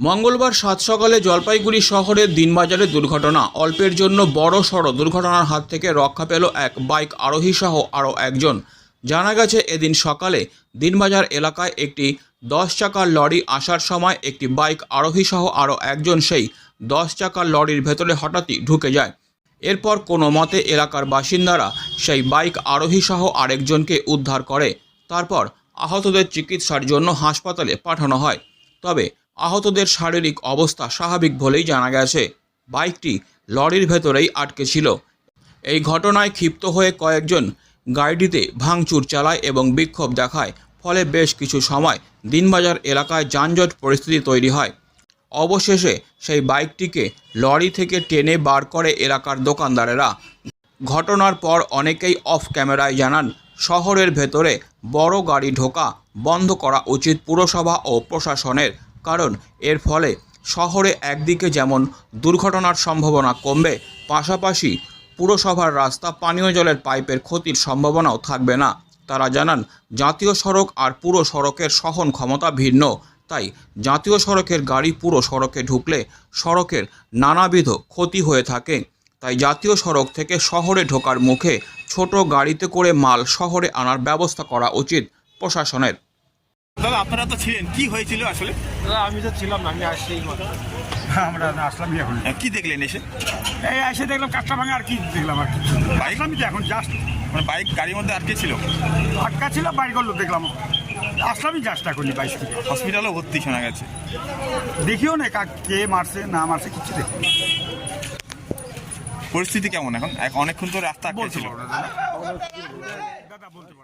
মঙ্গলবার সাত সকালে জলপাইগুড়ি শহরের দিনবাজারে দুর্ঘটনা। অল্পের জন্য বড় সড় দুর্ঘটনার হাত থেকে রক্ষা পেল এক বাইক আরোহী সহ আরও একজন। জানা গেছে, এদিন সকালে দিনবাজার এলাকায় একটি 10 চাকার লরি আসার সময় একটি বাইক আরোহী সহ আরও একজন সেই 10 চাকার লরির ভেতরে হঠাৎই ঢুকে যায়। এরপর কোনো মতে এলাকার বাসিন্দারা সেই বাইক আরোহী সহ আরেকজনকে উদ্ধার করে। তারপর আহতদের চিকিৎসার জন্য হাসপাতালে পাঠানো হয়। তবে আহতদের শারীরিক অবস্থা স্বাভাবিক বলেই জানা গেছে। বাইকটি লরির ভেতরেই আটকে ছিল। এই ঘটনায় ক্ষিপ্ত হয়ে কয়েকজন গাড়িটিতে ভাঙচুর চালায় এবং বিক্ষোভ দেখায়। ফলে বেশ কিছু সময় দিনবাজার এলাকায় যানজট পরিস্থিতি তৈরি হয়। অবশেষে সেই বাইকটিকে লরি থেকে টেনে বার করে এলাকার দোকানদারেরা। ঘটনার পর অনেকেই অফ ক্যামেরায় জানান, শহরের ভেতরে বড় গাড়ি ঢোকা বন্ধ করা উচিত পুরসভা ও প্রশাসনের। কারণ এর ফলে শহরে একদিকে যেমন দুর্ঘটনার সম্ভাবনা কমবে, পাশাপাশি পুরসভার রাস্তা পানীয় জলের পাইপের ক্ষতির সম্ভাবনাও থাকবে না। তারা জানান, জাতীয় সড়ক আর পুরো সড়কের সহন ক্ষমতা ভিন্ন। তাই জাতীয় সড়কের গাড়ি পুরো সড়কে ঢুকলে সড়কের নানাবিধ ক্ষতি হয়ে থাকে। তাই জাতীয় সড়ক থেকে শহরে ঢোকার মুখে ছোট গাড়িতে করে মাল শহরে আনার ব্যবস্থা করা উচিত প্রশাসনের। দাদা, আপনারা তো ছিলেন, কি হয়েছিল আসলে? দাদা, আমি তো ছিলাম না, আমি আসছি। আমরা আসলাম এখন। কি দেখলেন এসে? এই এসে দেখলাম কাঠটা ভাঙা, আর কি দেখলাম আর কি। বাইক আমি তো এখন জাস্ট মানে বাইক গাড়ির মধ্যে আটকে ছিল, আটকা ছিল, বাড়ি করলো দেখলাম। আসলামই জাস্ট এখনই বাইশ থেকে। হসপিটালও ভর্তি শোনা গেছে। দেখিও না কে মারছে না মারছে কিছু দেখি। পরিস্থিতি কেমন এখন? অনেকক্ষণ তো রাস্তা আটকে বলতে ছিল। পারবো না দাদা, বলতে পারবো না।